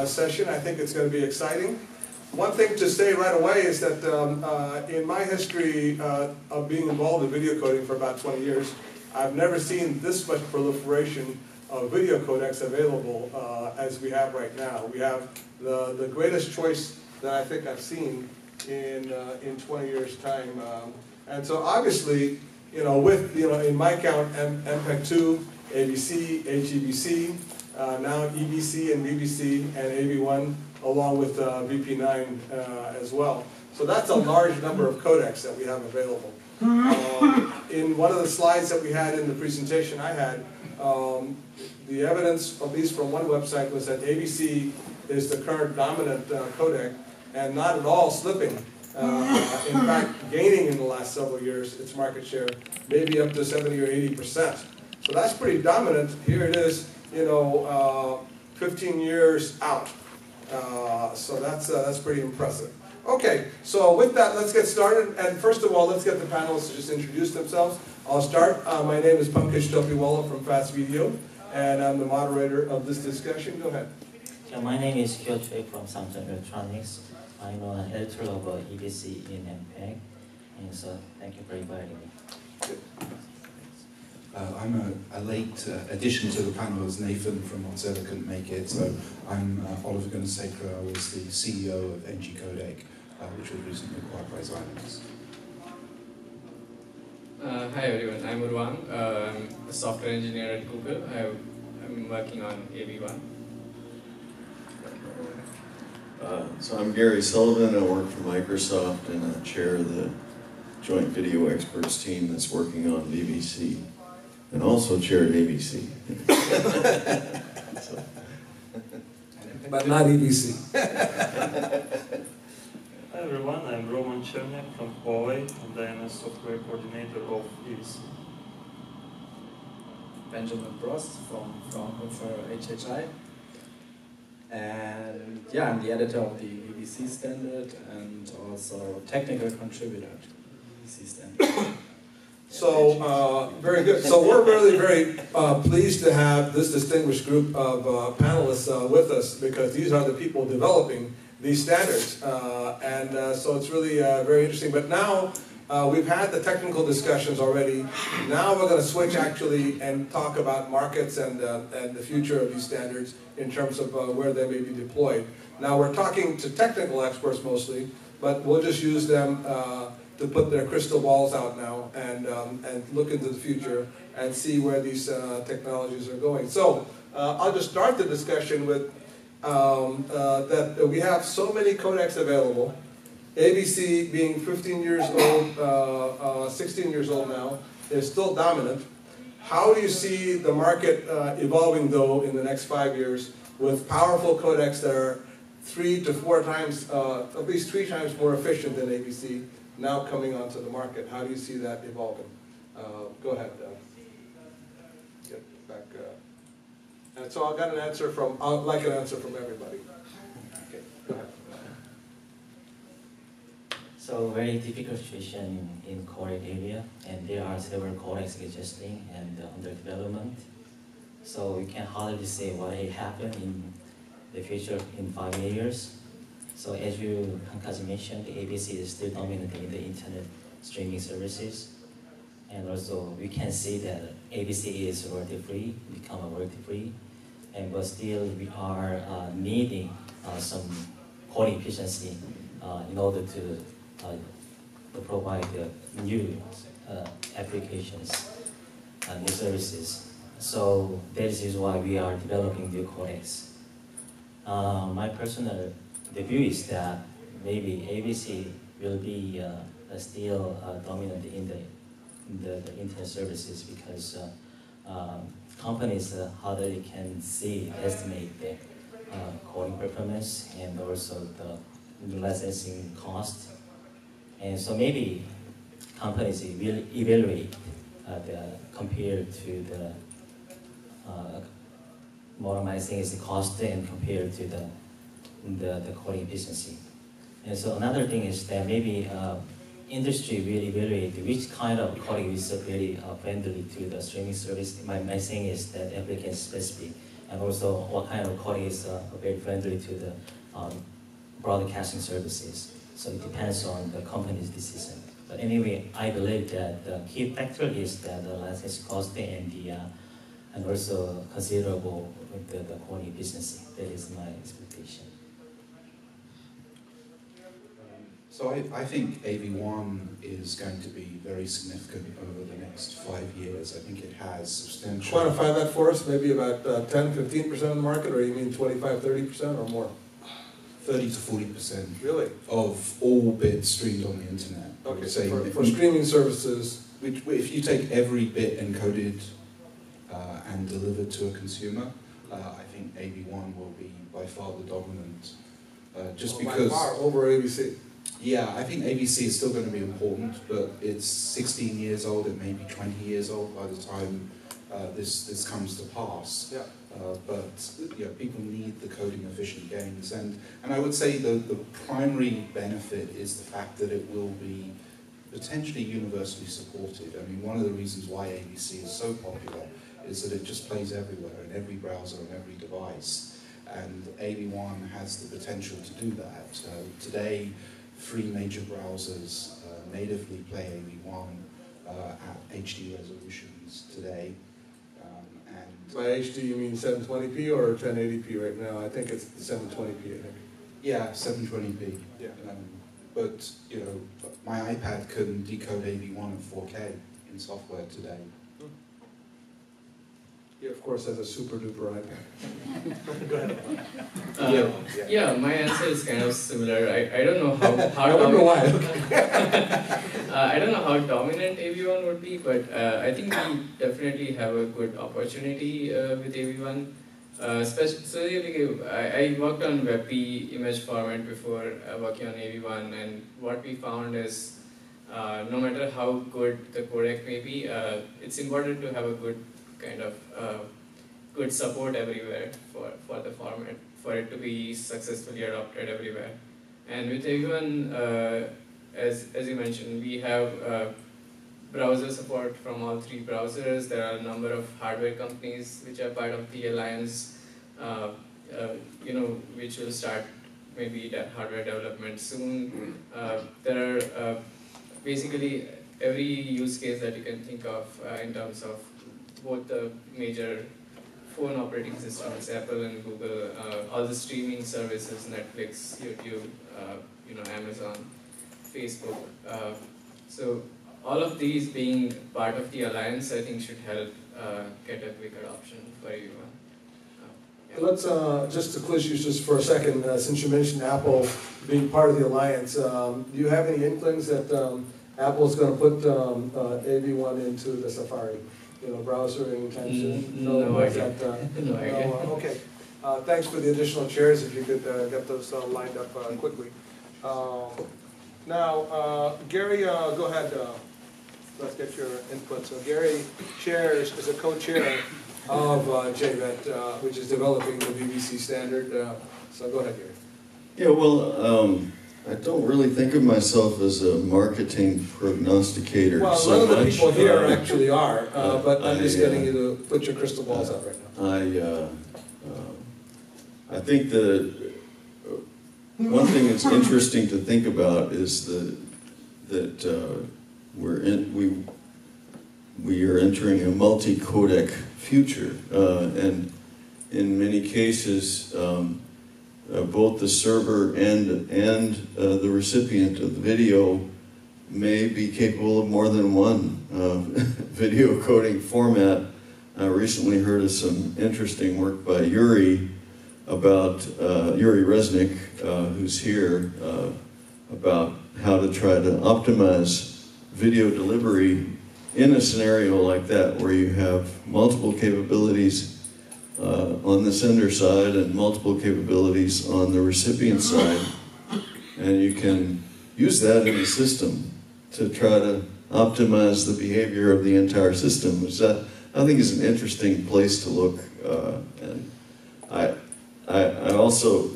session. I think it's going to be exciting. One thing to say right away is that in my history of being involved in video coding for about 20 years, I've never seen this much proliferation of video codecs available as we have right now. We have the greatest choice that I think I've seen in 20 years' time. And so obviously, with, in my count, MPEG-2, ABC, HEVC, now EBC and BBC and AV1, along with VP9 as well. So that's a large number of codecs that we have available. In one of the slides that we had in the presentation I had, the evidence, at least from one website, was that ABC is the current dominant codec and not at all slipping. In fact, gaining in the last several years its market share, maybe up to 70 or 80%. So that's pretty dominant. Here it is, 15 years out. So that's pretty impressive. Okay, so with that, let's get started. And first of all, let's get the panelists to just introduce themselves. I'll start. My name is Topiwala from FastVDO, and I'm the moderator of this discussion. Go ahead. So my name is Kyo Choi from Samsung Electronics. I'm an editor of EBC in MPEG, and so thank you for inviting me. I'm a late addition to the panel as Nathan from Mozilla couldn't make it, so I'm Oliver Gunasekra. I was the CEO of NG Codec, which was recently acquired by Xilinx. Hi everyone, I'm Urwan. I'm a software engineer at Google. I'm working on AV1. So I'm Gary Sullivan. I work for Microsoft and I chair the joint video experts team that's working on VVC. And also chaired ABC. But not EBC. Hi everyone, I'm Roman Cherniak from Huawei, and I am a software coordinator of EVC. Benjamin Brost from Fraunhofer HHI. And yeah, I'm the editor of the EVC standard and also technical contributor to the EVC standard. So, very good. So we're really very pleased to have this distinguished group of panelists with us, because these are the people developing these standards. So it's really very interesting. But now, we've had the technical discussions already. Now we're going to switch actually and talk about markets and the future of these standards in terms of where they may be deployed. Now we're talking to technical experts mostly, but we'll just use them to put their crystal balls out now and look into the future and see where these technologies are going. So I'll just start the discussion with that we have so many codecs available. ABC being 15 years old, 16 years old now, is still dominant. How do you see the market evolving though in the next 5 years with powerful codecs that are 3 to 4 times, at least 3 times more efficient than ABC, now coming onto the market? How do you see that evolving? Go ahead. Get back. And so I got an answer from, I'd like an answer from everybody. Okay, go ahead. So very difficult situation in codec area, and there are several codecs existing and under development. So we can hardly say what will happen in the future in 5 years. So as you Hankazi mentioned, the ABC is still dominating the internet streaming services. And also we can see that ABC is royalty free, become a royalty free. But still we are needing some coding efficiency in order to provide new applications and new services. So that is why we are developing new codecs. My personal view is that maybe ABC will be still dominant in the internet services, because companies hardly can estimate the coding performance and also the licensing cost. And so maybe companies will evaluate compared to the modernizing its cost and compared to the coding efficiency. And so another thing is that maybe industry will evaluate which kind of coding is very friendly to the streaming service. My thing is that application specific and also what kind of codec is very friendly to the broadcasting services. So it depends on the company's decision. But anyway, I believe that the key factor is that the license cost and also considerable with the codec business. That is my expectation. So I think AV1 is going to be very significant over the next 5 years. I think it has substantial... Quantify that for us, maybe about 10, 15% of the market, or you mean 25, 30% or more? 30 to 40% Really? of all bits streamed on the internet. Okay, So for streaming services. if you take every bit encoded and delivered to a consumer, I think AV1 will be by far the dominant. Just because... By far over AVC. Yeah, I think AVC is still going to be important, but it's 16 years old, it may be 20 years old by the time this comes to pass. Yeah. But people need the coding efficient gains, and I would say the primary benefit is the fact that it will be potentially universally supported. I mean, one of the reasons why AVC is so popular is that it just plays everywhere, in every browser, on every device, and AV1 has the potential to do that. Today, 3 major browsers natively play AV1 at HD resolutions today. By HD you mean 720p or 1080p right now? I think it's 720p, I think. Yeah, 720p. Yeah. But, my iPad can decode AV1 at 4K in software today. He of course has a super duper iPad. Go ahead. Yeah, my answer is kind of similar. I don't know how I don't know why. I don't know how dominant AV1 would be, but I think we definitely have a good opportunity with AV1. Especially, I worked on WebP image format before working on AV1, and what we found is no matter how good the codec may be, it's important to have a good kind of good support everywhere for the format, for it to be successfully adopted everywhere. And with AV1, as you mentioned, we have browser support from all 3 browsers. There are a number of hardware companies which are part of the alliance, which will start maybe the hardware development soon. There are basically every use case that you can think of in terms of both the major phone operating systems, Apple and Google, all the streaming services, Netflix, YouTube, Amazon, Facebook. So all of these being part of the alliance, I think should help get a quick adoption for everyone. Let's just to quiz you just for a second, since you mentioned Apple being part of the alliance, do you have any inklings that Apple's going to put AV1 into the Safari browser anytime soon? No idea. No idea. Okay. Thanks for the additional chairs. If you could get those lined up quickly. Now, Gary, go ahead. Let's get your input. So Gary is a co-chair of JVET, which is developing the BBC standard. So go ahead, Gary. Yeah, well, I don't really think of myself as a marketing prognosticator. Well, so none of the much. people here actually are, but I'm just getting you to put your crystal balls out right now. I think that one thing that's interesting to think about is that we are entering a multi-codec future, and in many cases, both the server and the recipient of the video may be capable of more than one video coding format. I recently heard of some interesting work by Yuri Resnick, who's here, about how to try to optimize video delivery in a scenario like that, where you have multiple capabilities on the sender side and multiple capabilities on the recipient side, and you can use that in the system to try to optimize the behavior of the entire system, which I think is an interesting place to look. And I also,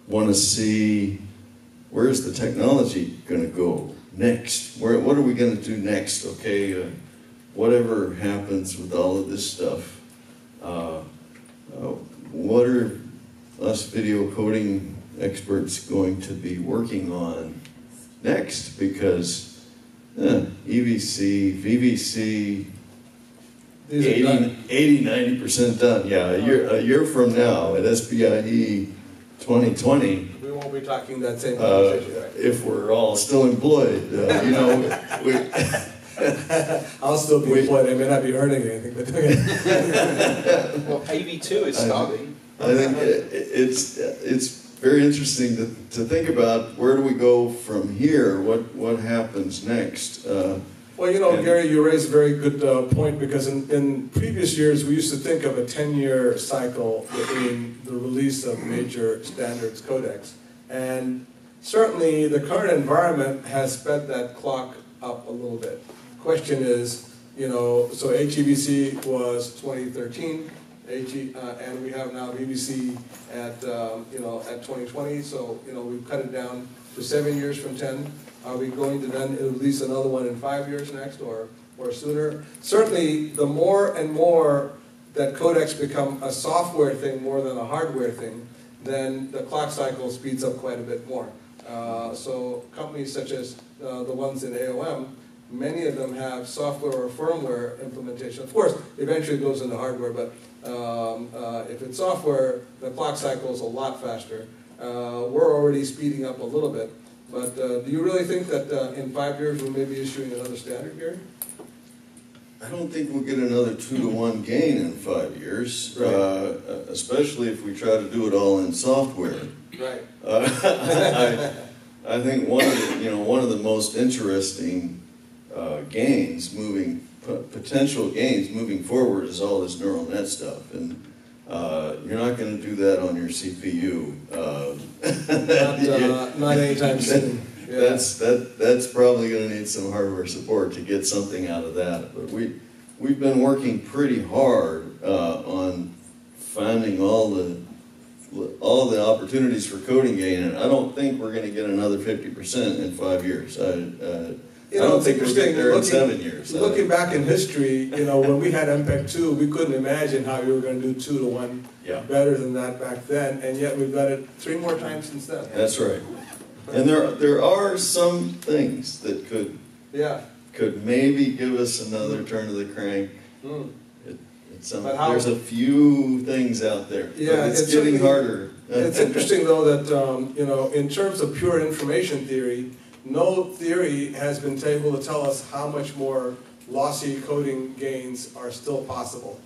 want to see where's the technology going to go next. What are we going to do next? Okay, whatever happens with all of this stuff, what are us video coding experts going to be working on next? Because EVC, VVC, 80–90% done. Yeah, a year from now at SPIE 2020, we won't be talking that same conversation. Right? If we're all still employed, you know, I'll still be employed. I may not be earning anything, but well, AV2 is starting. I think it's very interesting to think about where do we go from here. What happens next? Well, you know, Gary, you raised a very good point, because in previous years we used to think of a 10-year cycle between the release of major standards codecs. And certainly the current environment has sped that clock up a little bit. Question is, you know, so HEVC was 2013, and we have now VVC at, you know, at 2020, so, you know, we've cut it down to 7 years from 10. Are we going to then release another one in 5 years next, or sooner? Certainly, the more and more that codecs become a software thing more than a hardware thing, then the clock cycle speeds up quite a bit more. So companies such as the ones in AOM, many of them have software or firmware implementation. Of course, eventually it goes into hardware, but if it's software, the clock cycle is a lot faster. We're already speeding up a little bit. But do you really think that in 5 years we may be issuing another standard, Gary? I don't think we'll get another 2-to-1 gain in 5 years, Right. Especially if we try to do it all in software. Right. I think one of the most interesting gains potential gains moving forward is all this neural net stuff, and you're not going to do that on your CPU. Not anytime soon. Yeah. That's probably going to need some hardware support to get something out of that. But we've been working pretty hard on finding all the opportunities for coding gain, and I don't think we're going to get another 50% in 5 years. I don't think we'll get there in 7 years. Looking back in history, you know, when we had MPEG 2, we couldn't imagine how we were going to do 2-to-1 better than that back then, and yet we've done it 3 more times since then. That's right. And there are some things that could maybe give us another turn of the crank. There's a few things out there. Yeah, but it's getting harder. It's interesting though that you know, in terms of pure information theory, no theory has been able to tell us how much more lossy coding gains are still possible.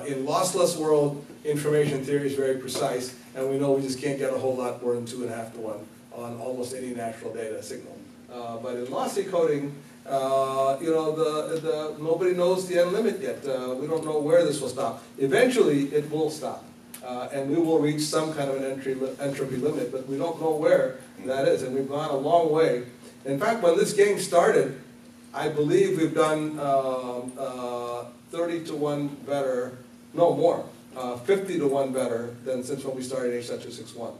In lossless world, information theory is very precise, and we know we just can't get a whole lot more than 2.5-to-1 on almost any natural data signal. But in lossy coding, you know, nobody knows the end limit yet. We don't know where this will stop. Eventually, it will stop, and we will reach some kind of an entropy limit, but we don't know where that is, and we've gone a long way. In fact, when this game started, I believe we've done 30-to-1 better, no more, 50-to-1 better than since when we started H.261.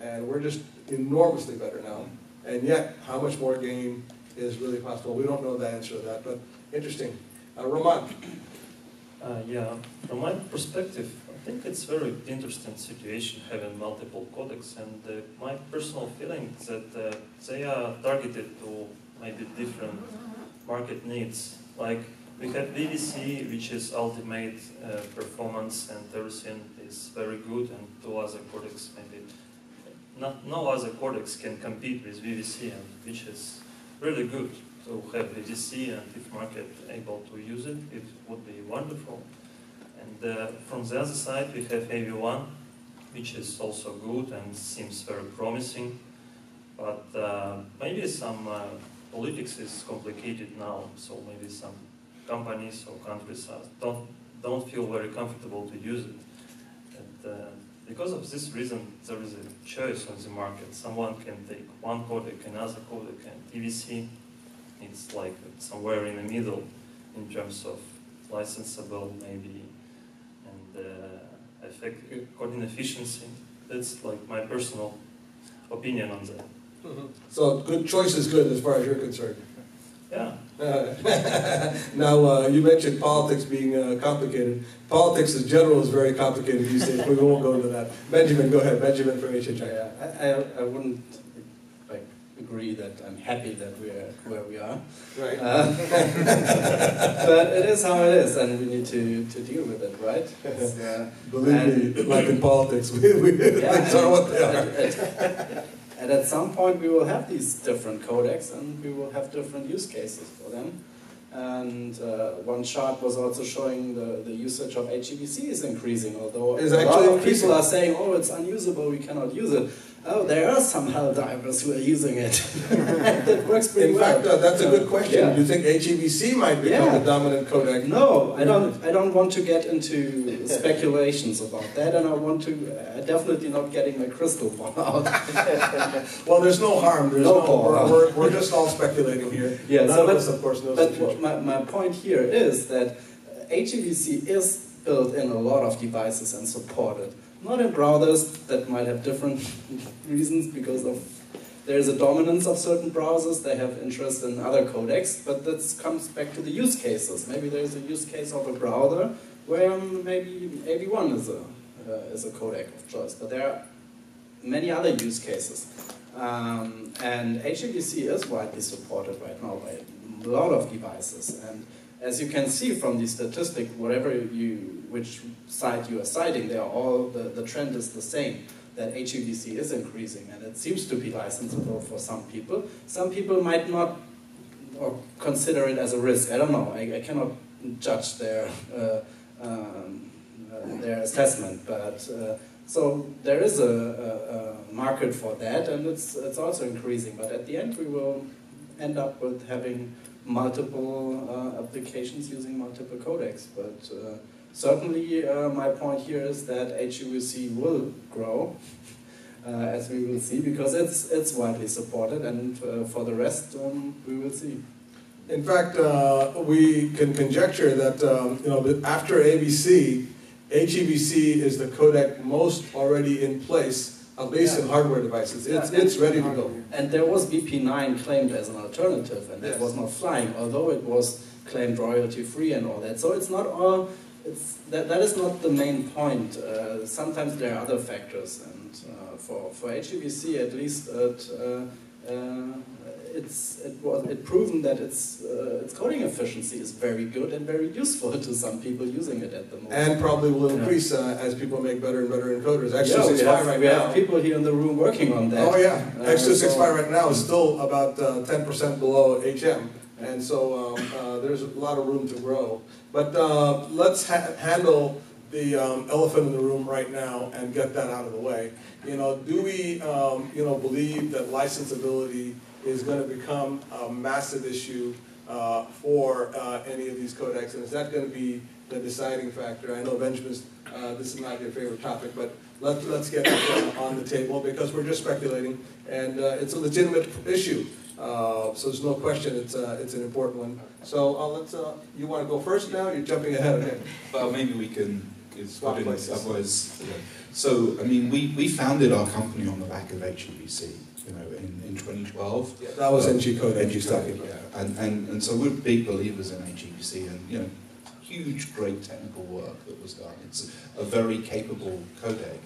And we're just enormously better now. And yet, how much more gain is really possible? We don't know the answer to that, but interesting. Roman. Yeah, from my perspective, I think it's a very interesting situation having multiple codecs, and my personal feeling is that they are targeted to maybe different market needs. Like we have VVC, which is ultimate performance, and everything is very good, and 2 other codecs maybe. No other codecs can compete with VVC, and which is really good to have VVC, and if market able to use it, it would be wonderful. And from the other side, we have AV1, which is also good and seems very promising. But maybe some politics is complicated now, so maybe some companies or countries don't feel very comfortable to use it. And because of this reason, there is a choice on the market. Someone can take one codec, another codec, and EVC, it's like somewhere in the middle in terms of licensable maybe, and coding efficiency. That's like my personal opinion on that. So good choice is good as far as you're concerned. Yeah. Now, you mentioned politics being complicated. Politics in general is very complicated these days, but we won't go into that. Benjamin, go ahead. Benjamin from HHI. Yeah, I wouldn't like agree that I'm happy that we're where we are. Right. But it is how it is, and we need to deal with it, right? Believe me, like in politics, things are what they are. And at some point we will have these different codecs and we will have different use cases for them. And one chart was also showing the usage of HEVC is increasing, although a lot of people are saying, oh, it's unusable, we cannot use it. Oh, there are some hell divers who are using it. That works pretty well. In fact, that's a good question. Yeah. Do you think HEVC might become the dominant codec? No, I don't want to get into speculations about that, and I want to definitely not getting my crystal ball out. Well, there's no harm. There's no we're just all speculating here. Yeah, None of us, of course, knows the future. But my point here is that HEVC is built in a lot of devices and supported. Not in browsers that might have different reasons because of there's a dominance of certain browsers, they have interest in other codecs, but that comes back to the use cases. Maybe there's a use case of a browser where maybe AV1 is a codec of choice, but there are many other use cases. And HEVC is widely supported right now by a lot of devices. And as you can see from the statistic, which side you are citing, they are all the trend is the same. That HEVC is increasing, and it seems to be licensable for some people. Some people might not or consider it as a risk. I don't know. I cannot judge their assessment, but so there is a market for that, and it's also increasing. But at the end, we will end up with having multiple applications using multiple codecs. But certainly, my point here is that HEVC will grow, as we will see, because it's widely supported, and for the rest, we will see. In fact, we can conjecture that after AVC, HEVC is the codec most already in place, at least in hardware devices. It's ready to go. And there was BP9 claimed as an alternative, and that was not flying, although it was claimed royalty-free and all that. So it's not all. That is not the main point. Sometimes there are other factors, and for HEVC at least, it's proven that its coding efficiency is very good and very useful to some people using it at the moment. And probably will increase as people make better and better encoders. X265 we have people here in the room working on that. Oh yeah, X265 right now is still about 10% below HM. And so there's a lot of room to grow. But let's handle the elephant in the room right now and get that out of the way. Do we believe that licensability is going to become a massive issue for any of these codecs? And is that going to be the deciding factor? I know, Benjamin's, this is not your favorite topic, but let's get that on the table because we're just speculating. And it's a legitimate issue. So there's no question it's an important one. So you want to go first now? You're jumping ahead. Okay. Well, maybe we can swap places. Otherwise, So, I mean, we founded our company on the back of HEVC, in 2012. Yeah, that was NG Codec you're talking about. Yeah. And so we're big believers in HEVC, and huge, great technical work that was done. It's a very capable codec,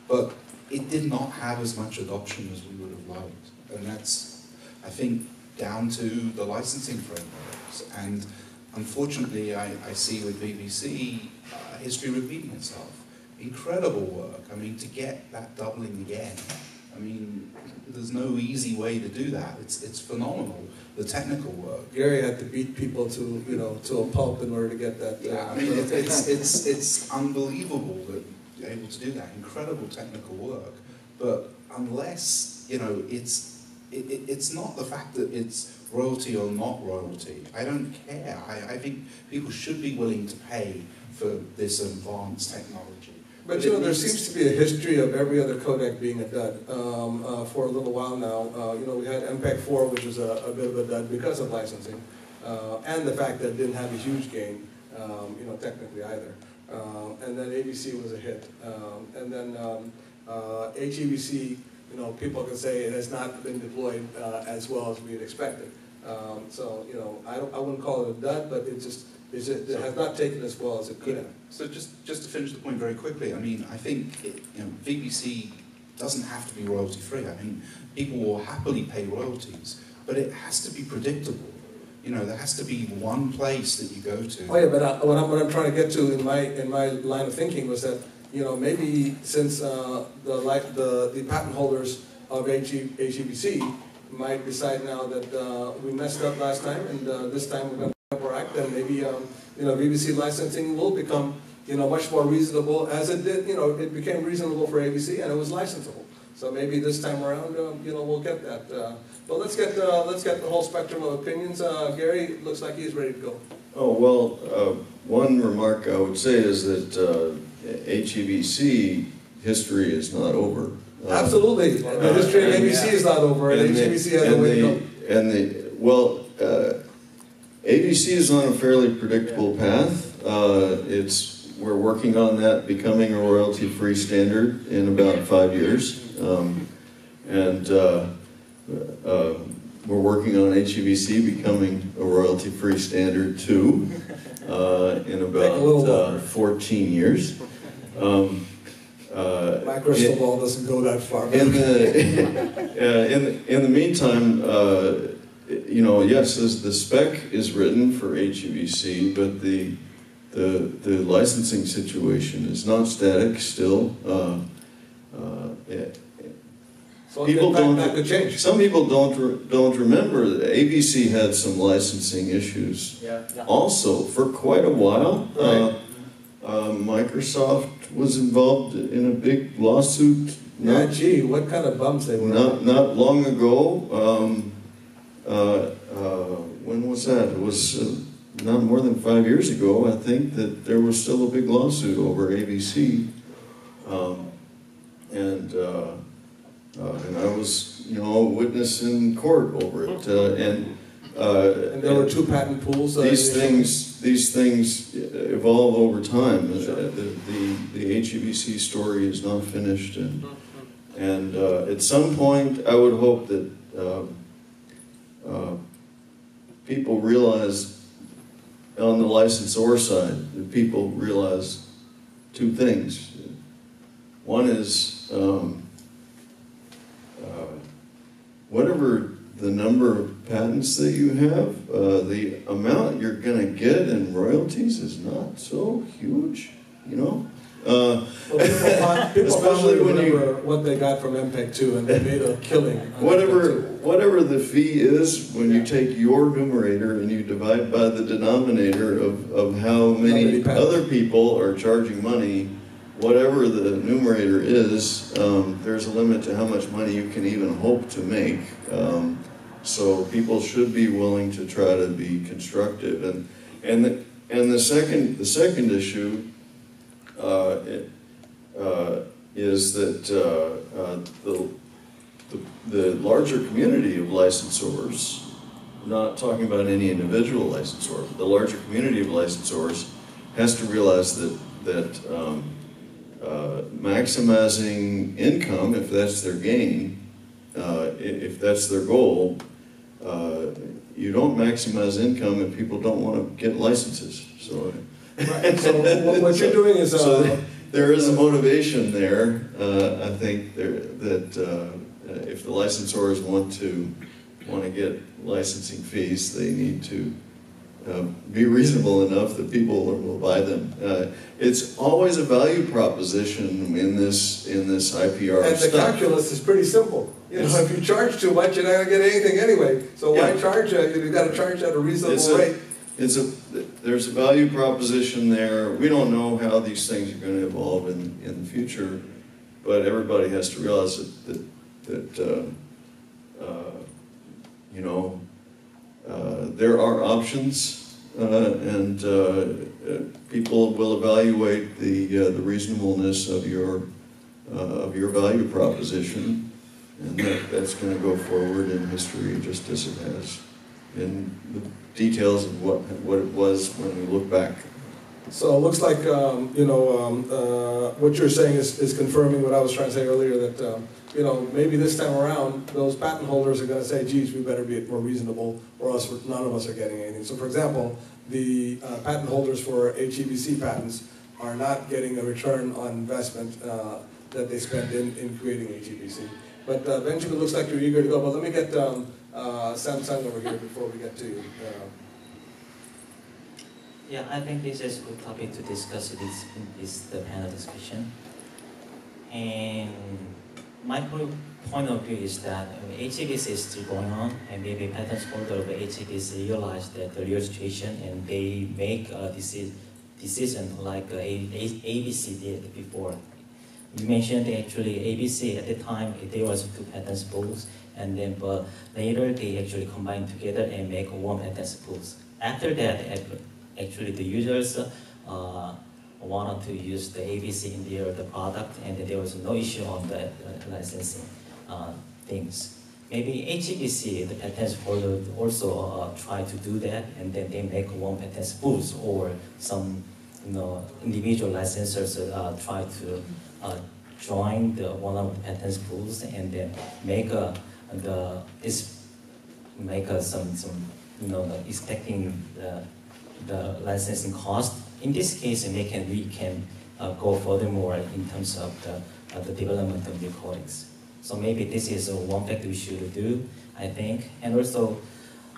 but it did not have as much adoption as we would have liked, and that's, I think, down to the licensing frameworks. And unfortunately, I see with VVC history repeating itself. Incredible work. I mean, to get that doubling again, I mean, there's no easy way to do that. It's phenomenal, the technical work. Gary had to beat people to a pulp in order to get that. Yeah, I mean, it's unbelievable that you're able to do that. Incredible technical work, but unless it's not the fact that it's royalty or not royalty. I don't care. I think people should be willing to pay for this advanced technology. But there seems to be a history of every other codec being a dud for a little while now. We had MPEG-4, which was a bit of a dud because of licensing, and the fact that it didn't have a huge gain, technically either. And then AVC was a hit, and then HEVC. People can say it has not been deployed as well as we had expected. So, you know, I wouldn't call it a dud, but it has not taken as well as it could have. So just to finish the point very quickly, I mean, I think VBC doesn't have to be royalty free. I mean, people will happily pay royalties, but it has to be predictable. You know, there has to be one place that you go to. Oh yeah, but what I'm trying to get to in my line of thinking was that, you know, maybe since the patent holders of HEVC might decide now that we messed up last time, and this time we're going to correct, then maybe you know, VBC licensing will become, you know, much more reasonable, as it did. You know, it became reasonable for AVC and it was licensable. So maybe this time around, you know, we'll get that. But let's get the whole spectrum of opinions. Gary looks like he's ready to go. Oh well, one remark I would say is that HEVC history is not over. Absolutely, the history of AVC is not over, and HEVC has a way to go. AVC is on a fairly predictable path. We're working on that becoming a royalty-free standard in about 5 years. We're working on HEVC becoming a royalty-free standard too in about 14 years. My crystal ball doesn't go that far. In the meantime, you know, yes, the spec is written for HEVC, but the licensing situation is not static still. So people that could change. Some people don't remember that AVC had some licensing issues also for quite a while. Right. Microsoft was involved in a big lawsuit. Gee, what kind of bums they were. Not long ago. When was that? It was not more than 5 years ago, I think, that there was still a big lawsuit over AVC. And I was, you know, a witness in court over it. And there were 2 patent pools. These things evolve over time. The HEVC story is not finished, and at some point, I would hope that people realize, on the licensor side, that people realize 2 things. One is whatever the number of patents that you have, the amount you're going to get in royalties is not so huge, you know? People especially when remember what they got from MPEG 2, and they made a killing. Whatever the fee is, when you take your numerator and you divide by the denominator of how many other people are charging money, whatever the numerator is, there's a limit to how much money you can even hope to make. So people should be willing to try to be constructive. And the second issue is that the larger community of licensors, not talking about any individual licensor, but the larger community of licensors has to realize that maximizing income, if that's their gain, if that's their goal, you don't maximize income if people don't want to get licenses. So, right. So what you're doing is there is a motivation there. I think that if the licensors want to get licensing fees, they need to be reasonable enough that people will buy them. It's always a value proposition in this IPR and stuff. The calculus is pretty simple. You know, if you charge too much, you're not going to get anything anyway. So why charge? You've got to charge at a reasonable rate. There's a value proposition there. We don't know how these things are going to evolve in the future, but everybody has to realize that you know, there are options, and people will evaluate the reasonableness of your value proposition, and that's going to go forward in history just as it has in the details of what it was when we look back. So it looks like you know, what you're saying is confirming what I was trying to say earlier, that maybe this time around, those patent holders are going to say, geez, we better be more reasonable, or else none of us are getting anything. So for example, the patent holders for HEVC patents are not getting a return on investment that they spend in creating HEVC. But Benjamin, looks like you're eager to go, but let me get Samsung over here before we get to you. Yeah, I think this is a good topic to discuss in the panel discussion. And my point of view is that HEVC is still going on, and maybe patent holder of HEVC realize that the real situation, and they make a decision like ABC did before. You mentioned actually ABC at the time there was 2 patent pools, and then but later they actually combined together and make 1 patent pool. After that, actually the users wanted to use the ABC in the product, and there was no issue on the licensing things. Maybe HEVC, the patent holder, also try to do that, and then they make 1 patent pool, or some individual licensors try to join one of the patent pools and then make expecting the licensing cost. In this case, we can go furthermore in terms of the development of new codecs. So maybe this is one factor we should do, I think. And also,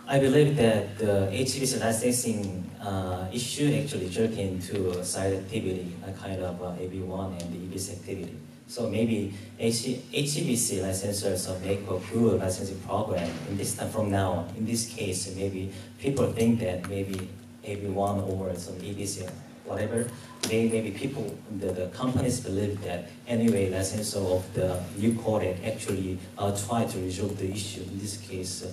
I believe that the HEVC licensing issue actually jerked into side activity, a kind of AB1 and the EBC activity. So maybe HEVC licensors make a good licensing program in this time from now on. In this case, maybe people think that maybe AB1 or some EBC or whatever, maybe people, the companies believe that anyway licensor of the new codec actually try to resolve the issue. In this case,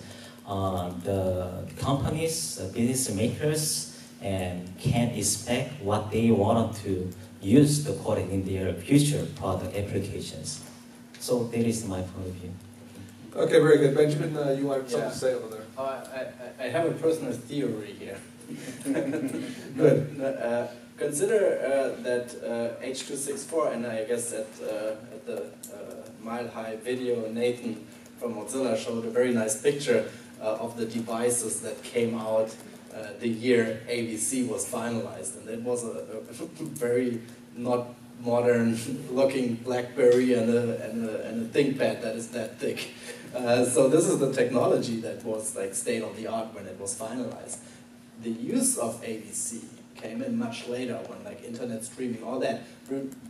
the companies, business makers, can expect what they want to use the codec in their future product applications. So that is my point of view. Okay, very good. Benjamin, you want something to say over there? I have a personal theory here. Good. Consider that H.264, and I guess at the Mile High video, Nathan from Mozilla showed a very nice picture of the devices that came out the year AVC was finalized, and it was a very not modern looking BlackBerry and a ThinkPad that is that thick. So this is the technology that was like state of the art when it was finalized. The use of AVC came in much later when like internet streaming, all that.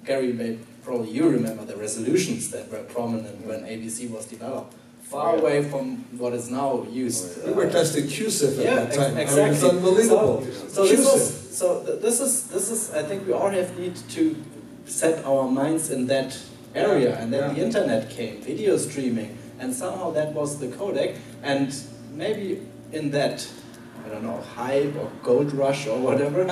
Gary, probably you remember the resolutions that were prominent when AVC was developed. Far away from what is now used. We were testing QSIF at that time. Exactly. I mean, it's unbelievable. So this is I think we all have need to set our minds in that area, and then the internet came, video streaming, and somehow that was the codec, and maybe in that, I don't know, hype or gold rush or whatever,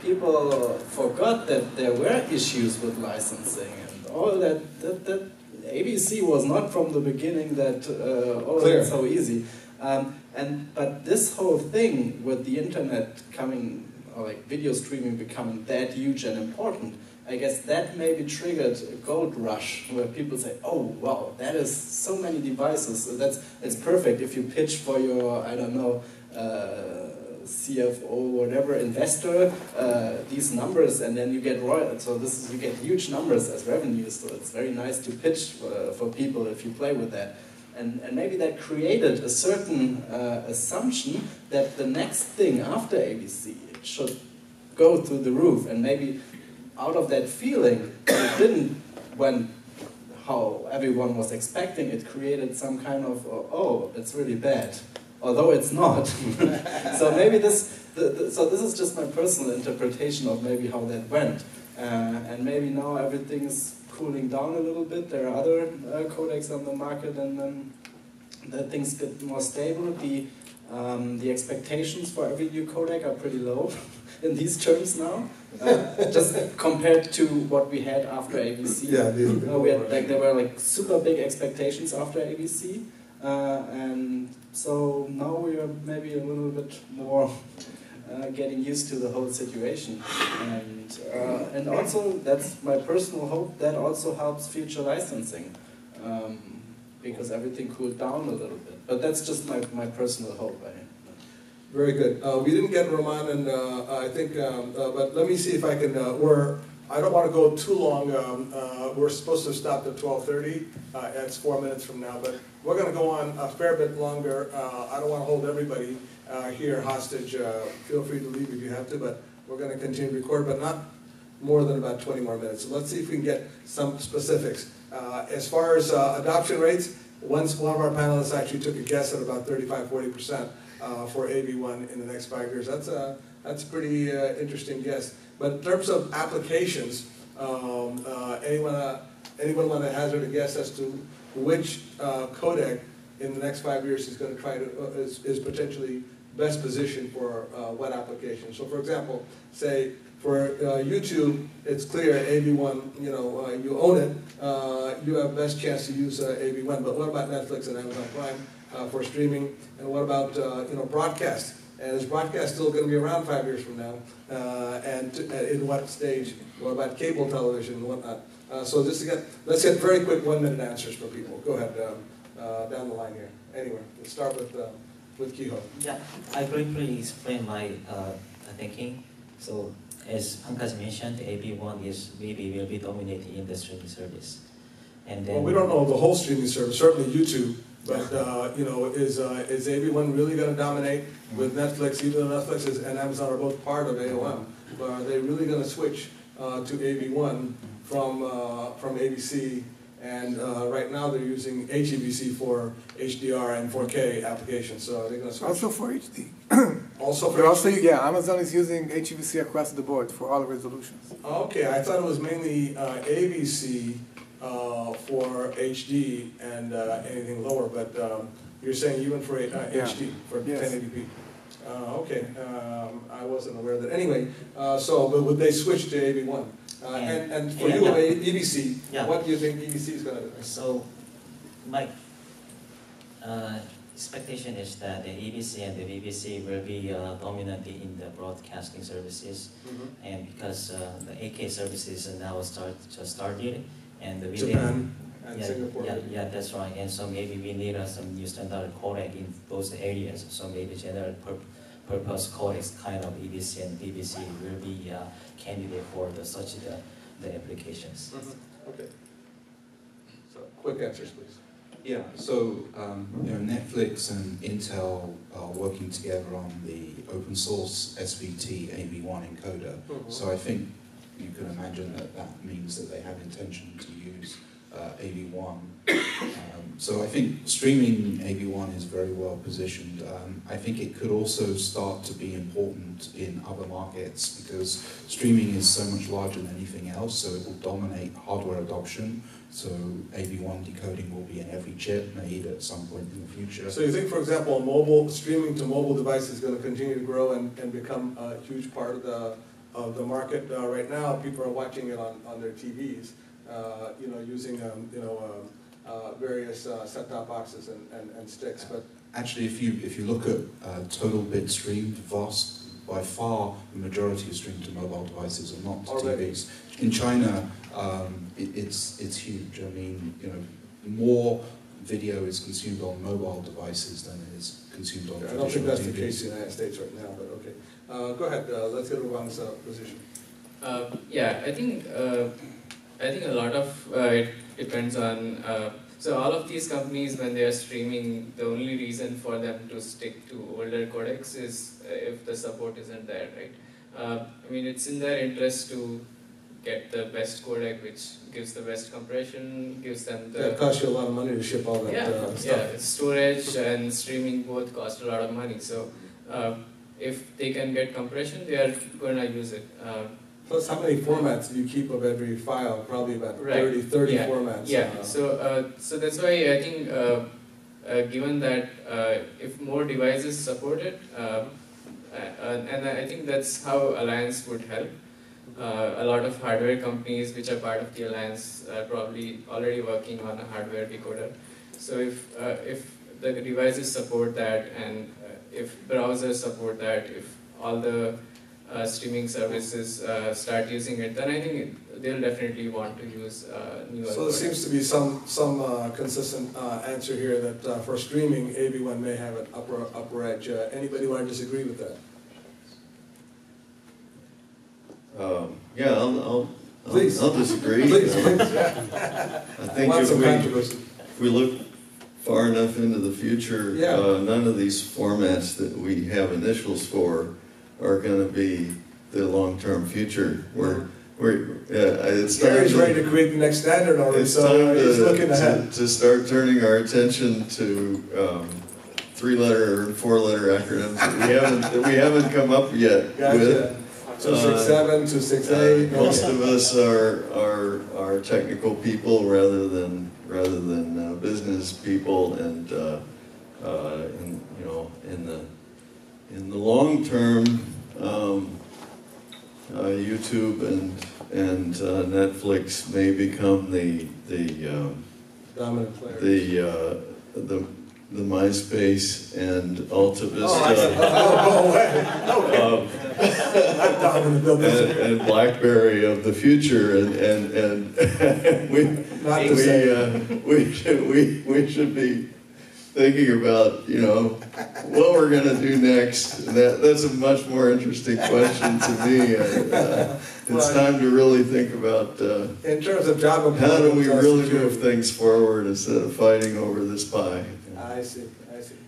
people forgot that there were issues with licensing and all that ABC was not from the beginning that it's so easy. But this whole thing with the internet coming, or like video streaming becoming that huge and important, I guess that maybe triggered a gold rush where people say, oh wow, that is so many devices, it's perfect if you pitch for your, I don't know, CFO, whatever, investor, these numbers, and then you get royalties. So you get huge numbers as revenues, so it's very nice to pitch for people if you play with that. And maybe that created a certain assumption that the next thing after ABC should go through the roof, and maybe out of that feeling, it didn't went how everyone was expecting. It created some kind of, oh, it's really bad. Although it's not. So maybe this is just my personal interpretation of maybe how that went. And maybe now everything is cooling down a little bit. There are other codecs on the market, and then that things get more stable. The expectations for every new codec are pretty low in these terms now, just compared to what we had after ABC. Yeah, there were like super big expectations after ABC. And so now we are maybe a little bit more getting used to the whole situation. And also, that's my personal hope, that also helps future licensing, because everything cooled down a little bit. But that's just my personal hope. Very good. We didn't get Roman, and I think, but let me see if I can, I don't want to go too long. We're supposed to stop at 12:30. It's 4 minutes from now, but we're going to go on a fair bit longer. I don't want to hold everybody here hostage. Feel free to leave if you have to, but we're going to continue to record, but not more than about 20 more minutes. So let's see if we can get some specifics. As far as adoption rates, one of our panelists actually took a guess at about 35–40% for AV1 in the next 5 years. That's a pretty interesting guess. But in terms of applications, anyone want to hazard a guess as to which codec in the next 5 years is going to try to is potentially best positioned for what application? So, for example, say for YouTube, it's clear AV1. You own it. You have best chance to use AV1. But what about Netflix and Amazon Prime for streaming? And what about broadcast? And is broadcast still going to be around 5 years from now? And in what stage? What about cable television and whatnot? So just again, let's get very quick 1 minute answers for people. Go ahead, down the line here. Anyway, let's start with Kiho. Yeah, I briefly explain my thinking. So as Pankaj mentioned, AV1 will be dominating in the streaming service. And then, well, we don't know the whole streaming service. Certainly YouTube. But is AV1 really going to dominate with Netflix? Even though Netflix and Amazon are both part of AOM, but are they really going to switch to AV1 from AVC? And right now they're using HEVC for HDR and 4K applications. So are they going to switch? Also for HD. Also for HD? Yeah, Amazon is using HEVC across the board for all resolutions. Okay, I thought it was mainly AVC. For HD and anything lower, but you're saying even for HD, for 1080p. Okay, I wasn't aware of that. Anyway, but would they switch to AV1? And for you, EVC, what do you think EVC is going to do? So my expectation is that the EVC and the VVC will be dominant in the broadcasting services, and because the 8K services are now just started. And the Japan and Singapore. Yeah, that's right. And so maybe we need some new standard codec in those areas. So maybe general purpose codecs kind of EVC and VVC will be candidate for the applications. Okay. So quick answers, please. Yeah. So Netflix and Intel are working together on the open source SVT AV1 encoder. So I think you can imagine that means that they have intention to use AV1. So I think streaming AV1 is very well positioned. I think it could also start to be important in other markets because streaming is so much larger than anything else, so it will dominate hardware adoption. So AV1 decoding will be in every chip made at some point in the future. So you think, for example, mobile streaming to mobile devices is going to continue to grow and become a huge part of the market? Right now, people are watching it on their TVs, using various set-top boxes and sticks. But actually, if you look at total bit streamed, by far the majority is streamed to mobile devices and not to TVs. In China, it's huge. I mean, more video is consumed on mobile devices than it is consumed on. I don't think that's the case in the United States right now, but okay. Go ahead. Let's get Ruban's position. Yeah, I think a lot of it depends on. So all of these companies, when they are streaming, the only reason for them to stick to older codecs is if the support isn't there, right? I mean, it's in their interest to get the best codec, which gives the best compression, gives them the... It costs you a lot of money to ship all that stuff. Yeah, storage and streaming both cost a lot of money. So if they can get compression, they are going to use it. Plus, how many formats do you keep of every file? Probably about 30 formats. Yeah, so that's why I think given that if more devices support it, and I think that's how Alliance would help. A lot of hardware companies which are part of the Alliance are probably already working on a hardware decoder. So if the devices support that, and if browsers support that, if all the streaming services start using it, then I think they'll definitely want to use newer. So there seems to be some consistent answer here that for streaming, AV1 may have an upper edge. Anybody want to disagree with that? Yeah, I'll Please. I'll disagree. Please, I think want if some controversy. we look far enough into the future, Yeah. none of these formats that we have initials for are going to be the long-term future. It's time Gary's ready to create the next standard already, it's so time he's looking ahead. to start turning our attention to 3-letter or 4-letter acronyms that we haven't come up yet with. Gotcha. 267, 268. Most of us are technical people rather than business people, and you know, in the long term, YouTube and Netflix may become the Dominant player. the MySpace and Alta Vista. And BlackBerry of the future, and we should be thinking about, you know, what we're going to do next. And that's a much more interesting question to me. It's time to really think about in terms of job how do we really move things forward instead of fighting over this pie. I see.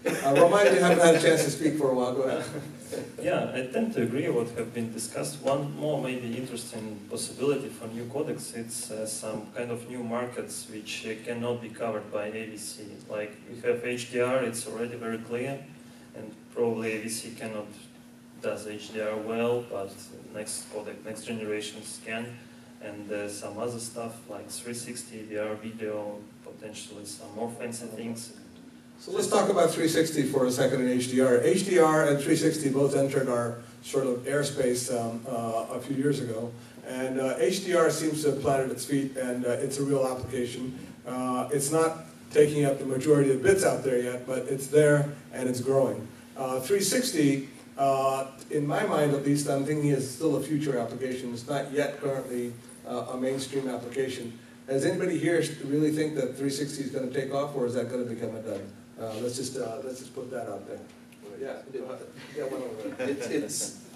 Roman, you haven't had a chance to speak for a while. Go ahead. Yeah, I tend to agree with what have been discussed. One more maybe interesting possibility for new codecs, it's some kind of new markets which cannot be covered by AVC. Like we have HDR, it's already very clear, and probably AVC does HDR well, but next codec, next generations can. And some other stuff like 360, VR video, potentially some more fancy things. So let's talk about 360 for a second in HDR. HDR and 360 both entered our sort of airspace a few years ago. And HDR seems to have planted its feet, and it's a real application. It's not taking up the majority of bits out there yet, but it's there and it's growing. 360, in my mind at least, I'm thinking is still a future application. It's not yet currently a mainstream application. Does anybody here really think that 360 is going to take off, or is that going to become a dud? Let's just put that out there. Yeah, one over there.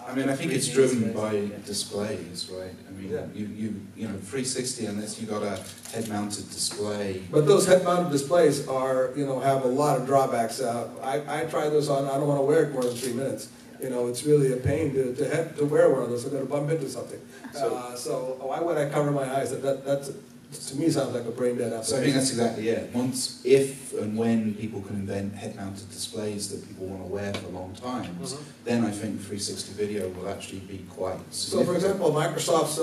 I mean, I think it's driven by displays, right? I mean, Yeah. you know, 360 unless you got a head-mounted display. But those head-mounted displays are, you know, have a lot of drawbacks. I try those on. I don't want to wear it more than 3 minutes. You know, it's really a pain to wear one of those. I'm going to bump into something. So why would I cover my eyes? That's to me sounds like a brain dead application. So I think that's exactly it. Once, if and when people can invent head-mounted displays that people want to wear for long times, then I think 360 video will actually be quite significant. So, for example, Microsoft's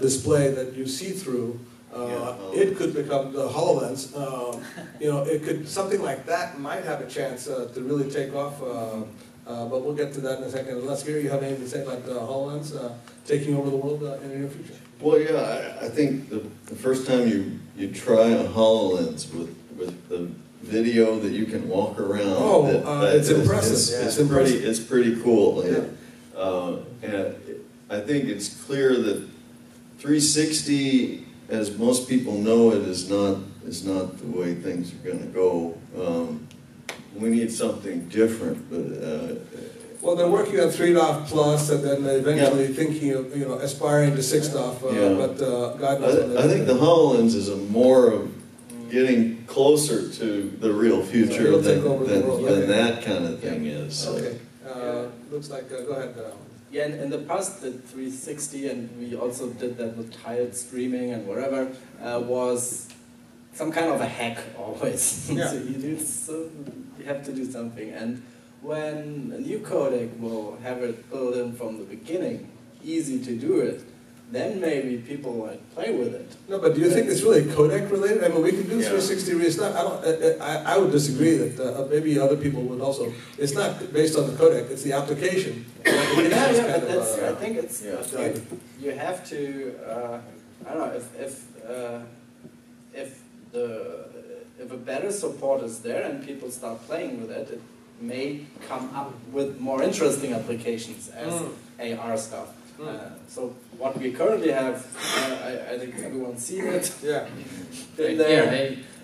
display that you see through, it could become the HoloLens. You know, it could, something like that might have a chance to really take off. But we'll get to that in a second. Unless, Gary, you have anything to say about HoloLens taking over the world in the near future? Well, yeah, I think the first time you try a HoloLens with the video that you can walk around, it's impressive. It's pretty cool. Yeah. And I think it's clear that 360, as most people know it, is not the way things are going to go. We need something different, but. Well, they're working on 3.0 plus, and then eventually thinking of aspiring to 6.0. But God knows. I think the HoloLens is a more of getting closer to the real future than that kind of thing is. Okay. Looks like. Go ahead. Yeah, in the past, the 360, and we also did that with tiled streaming and wherever, was some kind of a hack always. Yeah. So you have to do something. And when a new codec will have it built in from the beginning, easy to do it, then maybe people might play with it. No, but do you think it's really codec related? I mean, we can do 360 really. It's not. I would disagree that maybe other people would also. It's not based on the codec. It's the application. I think it's. You have to. I don't know if a better support is there and people start playing with it. may come up with more interesting applications as AR stuff. So what we currently have, I think everyone's seen it. Yeah.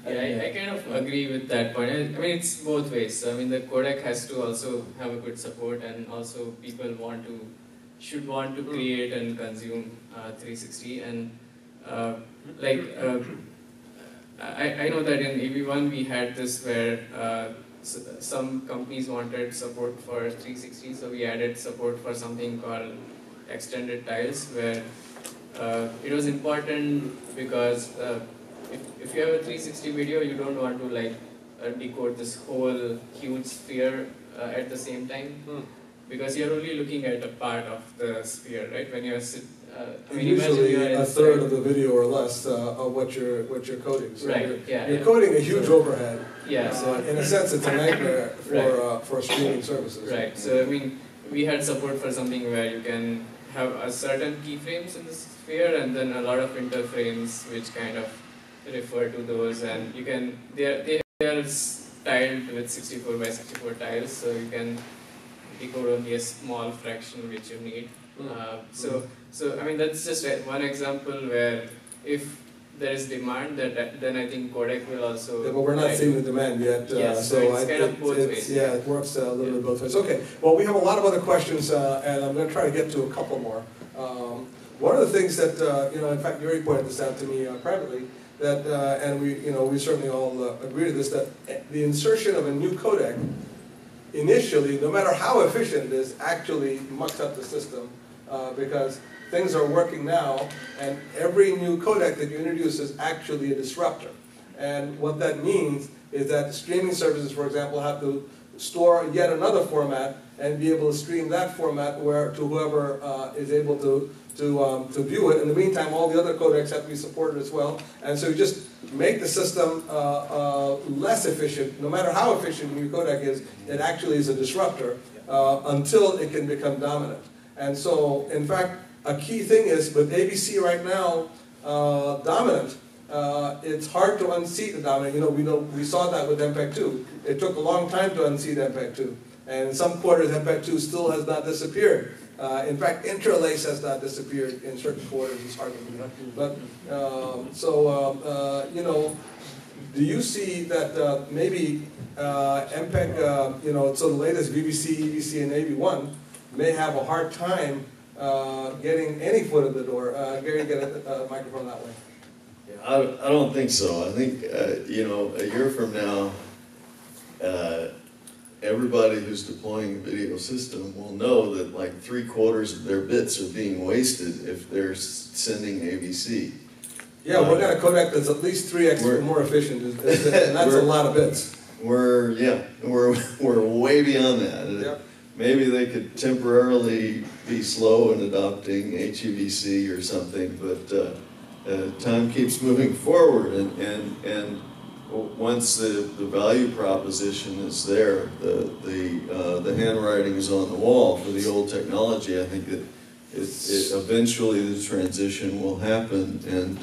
I kind of agree with that point. I mean, it's both ways. So, I mean, the codec has to also have a good support, and also people should want to create and consume 360. And I know that in AV1 we had this where some companies wanted support for 360, so we added support for something called extended tiles, where it was important because if you have a 360 video, you don't want to decode this whole huge sphere at the same time, because you're only looking at a part of the sphere, right? When you're usually a third of the video or less of what you're coding. So right. You're coding a huge overhead. Yeah. So in a sense, it's a nightmare for streaming services. Right. So I mean, we had support for something where you can have a certain keyframes in the sphere, and then a lot of interframes which kind of refer to those, and you can they are tiled with 64 by 64 tiles, so you can decode only a small fraction which you need. So I mean, that's just one example where if there is demand, then I think codec will also. Yeah, but we're not seeing the demand yet. Yes, so it's kind of both ways. Yeah, it works a little bit both ways. Okay, well, we have a lot of other questions, and I'm going to try to get to a couple more. One of the things that in fact, Yuri pointed this out to me privately, that and we certainly all agree to this, that the insertion of a new codec initially, no matter how efficient it is, actually mucks up the system because things are working now, and every new codec that you introduce is actually a disruptor. And what that means is that streaming services, for example, have to store yet another format and be able to stream that format to whoever is able to view it. In the meantime, all the other codecs have to be supported as well. And so you just make the system less efficient. No matter how efficient a new codec is, it actually is a disruptor until it can become dominant. And so, in fact, a key thing is with HEVC right now, dominant, it's hard to unseat the dominant. We saw that with MPEG-2. It took a long time to unseat MPEG-2. And in some quarters, MPEG-2 still has not disappeared. In fact, interlace has not disappeared in certain quarters. It's hard to believe. But do you see that maybe MPEG, so the latest VVC, EVC, and AV1 may have a hard time getting any foot in the door? Gary, get a microphone that way. I don't think so. I think, a year from now, everybody who's deploying a video system will know that like 3/4 of their bits are being wasted if they're sending AVC. Yeah, we're got a codec that's at least 3x more efficient, and that's a lot of bits. We're way beyond that. Yep. Maybe they could temporarily be slow in adopting HEVC or something, but time keeps moving forward, and once the value proposition is there, the handwriting is on the wall for the old technology. I think that eventually the transition will happen, and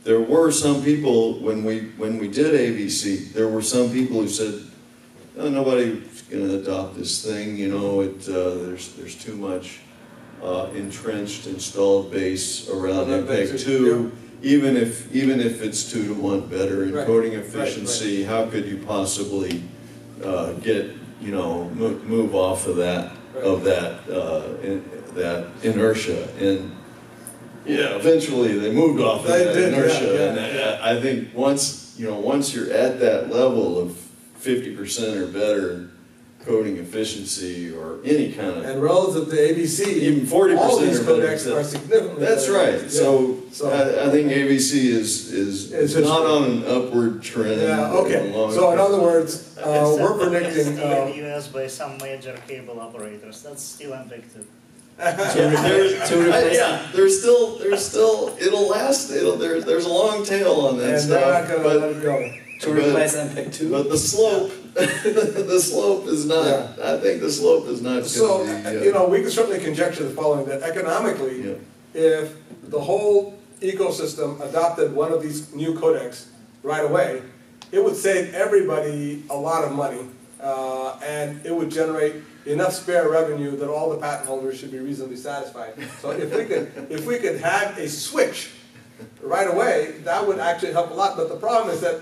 there were some people when we did AVC. There were some people who said, oh, nobody's going to adopt this thing. There's too much entrenched installed base around MPEG-2. Even if it's 2 to 1 better in coding efficiency, how could you possibly move off of that that inertia? And eventually they moved off of that inertia. And I think once you're at that level of 50% or better coding efficiency or any kind of, and relative to AVC, even 40% all these or better, codecs are significantly that's better. right. So I think AVC is not on an upward trend. Yeah. Okay. So in other words, we're predicting. It's used by some major cable operators. That's still MPEG-2. There's still it'll last. There's a long tail on that and stuff. they're not going to let it go. To replace MPEG-2. But the slope, the slope is not. Yeah. I think the slope is not. So we can certainly conjecture the following: that economically, if the whole ecosystem adopted one of these new codecs right away, it would save everybody a lot of money, and it would generate enough spare revenue that all the patent holders should be reasonably satisfied. So if we could have a switch right away, that would actually help a lot. But the problem is that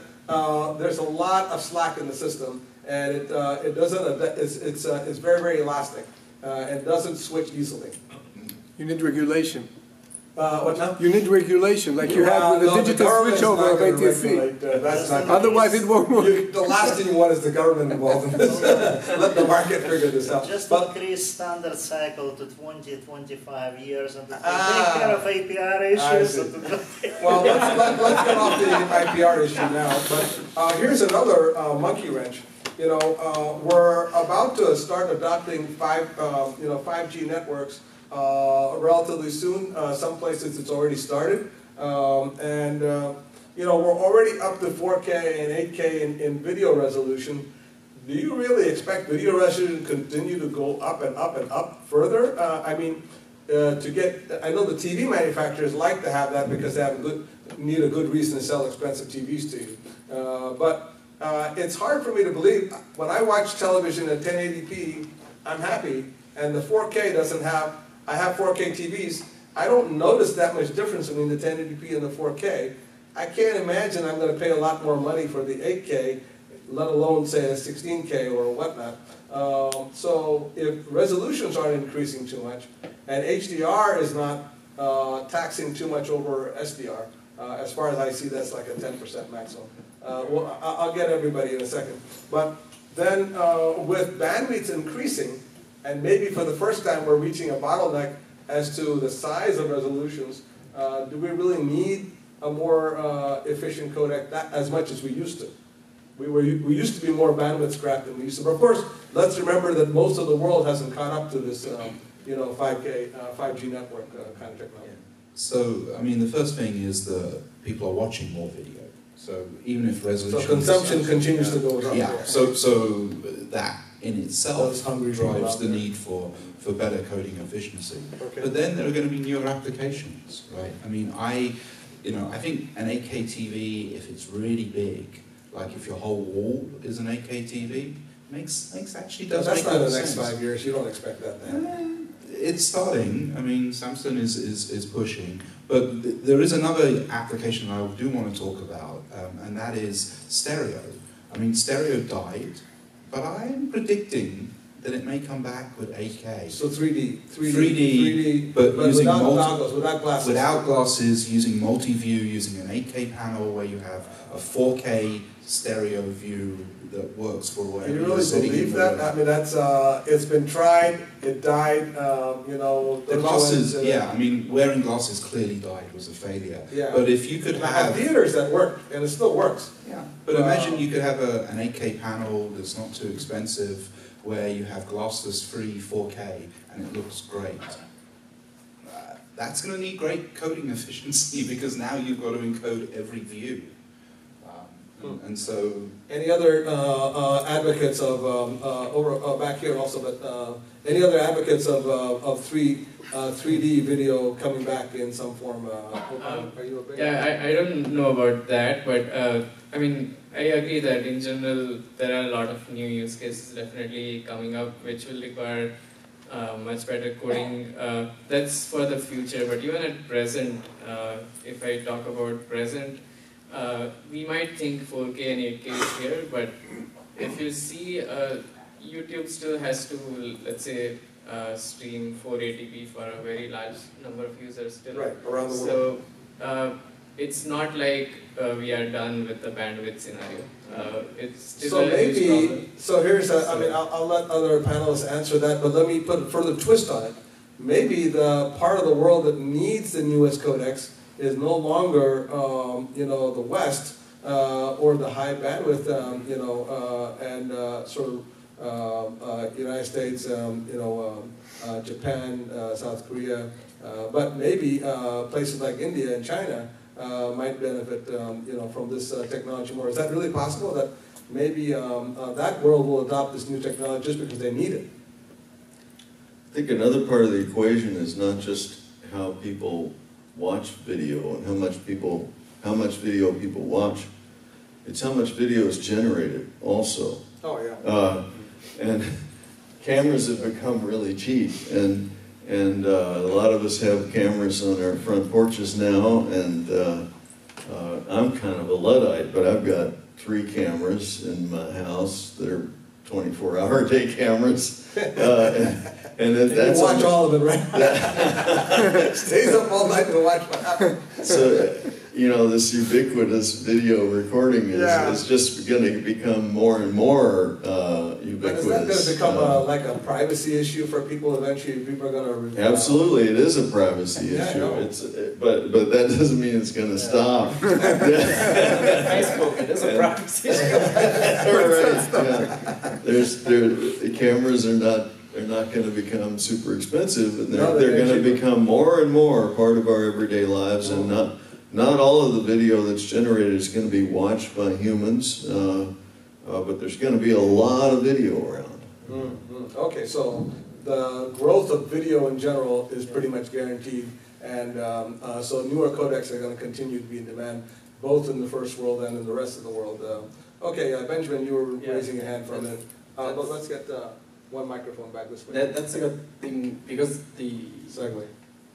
there's a lot of slack in the system, and it doesn't. It's very, very elastic and doesn't switch easily. You need regulation. What now? You need regulation, like you have with the digital switchover of ATC. Otherwise, it won't work. The last thing you want is the government involved in this. Let the market figure this out. Just increase standard cycle to 20-25 years and take care of APR issues. Well, let's get off the IPR issue now. But here's another monkey wrench. You know, we're about to start adopting 5G networks relatively soon. Some places it's already started, you know, we're already up to 4K and 8K in video resolution. Do you really expect video resolution to continue to go up and up and up further? I mean, I know the TV manufacturers like to have that because they have need a good reason to sell expensive TVs to you. But it's hard for me to believe. When I watch television at 1080p, I'm happy, and the 4K doesn't have. I have 4K TVs. I don't notice that much difference between the 1080p and the 4K. I can't imagine I'm going to pay a lot more money for the 8K, let alone say a 16K or whatnot. So if resolutions aren't increasing too much, and HDR is not taxing too much over SDR, as far as I see, that's like a 10% maximum. Well, I'll get everybody in a second. But then with bandwidth increasing, and maybe for the first time we're reaching a bottleneck as to the size of resolutions, do we really need a more efficient codec as much as we used to? We used to be more bandwidth strapped than we used to. But of course, let's remember that most of the world hasn't caught up to this, you know, 5G network kind of technology. So, I mean, the first thing is that people are watching more video. So even if resolution... So consumption continues to go up. Yeah, so that in itself drives the need for better coding efficiency. Okay. But then there are going to be newer applications, right? I mean, I think an 8K TV, if it's really big, like if your whole wall is an 8K TV, makes actually does make sense. That's not the next 5 years. You don't expect that now. It's starting. I mean, Samsung is pushing. But there is another application I do want to talk about, and that is stereo. I mean, stereo died, but I'm predicting that it may come back with 8K. So 3D, but using without goggles, without glasses. Without glasses, using multi-view, using an 8K panel where you have a 4K stereo view that works for whatever. Do you really believe that? I mean, that's it's been tried. It died. You know, the glasses. Yeah, I mean, wearing glasses clearly died. Was a failure. Yeah. But if you could have theaters that work, and it still works. Yeah. But imagine you could have an 8K panel that's not too expensive, where you have glassless-free 4K, and it looks great. That's going to need great coding efficiency because now you've got to encode every view. And so, any other advocates of back here also, but any other advocates of 3D video coming back in some form? Are you a yeah, I don't know about that, but I mean, I agree that in general there are a lot of new use cases definitely coming up, which will require much better coding. That's for the future, but even at present, if I talk about present. We might think 4K and 8K is here, but if you see, YouTube still has to, let's say, stream 480p for a very large number of users still. Right, around the world. So, it's not like we are done with the bandwidth scenario. It's still so a huge problem. So here's I mean, I'll let other panelists answer that, but let me put a further twist on it. Maybe the part of the world that needs the newest codecs is no longer, you know, the West or the high bandwidth, you know, and sort of United States, you know, Japan, South Korea, but maybe places like India and China might benefit, you know, from this technology more. Is that really possible? That maybe that world will adopt this new technology just because they need it? I think another part of the equation is not just how people watch video and how much video people watch. It's how much video is generated also. Oh yeah. and cameras have become really cheap, and a lot of us have cameras on our front porches now, and I'm kind of a Luddite, but I've got 3 cameras in my house. They're 24-hour day cameras, and that's you watch all of it, right? Stays up all night to watch what happens. So, you know, this ubiquitous video recording is just going to become more and more ubiquitous. But is that going to become like a privacy issue for people eventually? People are going to... Absolutely, it is a privacy issue. But that doesn't mean it's going to stop. Facebook, it is a privacy issue. The cameras are not going to become super expensive, and they're going to become more and more part of our everyday lives, and not all of the video that's generated is going to be watched by humans, but there's going to be a lot of video around. Okay, so the growth of video in general is pretty much guaranteed, and so newer codecs are going to continue to be in demand, both in the first world and in the rest of the world. Okay, Benjamin, you were raising your hand for a minute. But let's get one microphone back this way. That's a good thing, because the Segue.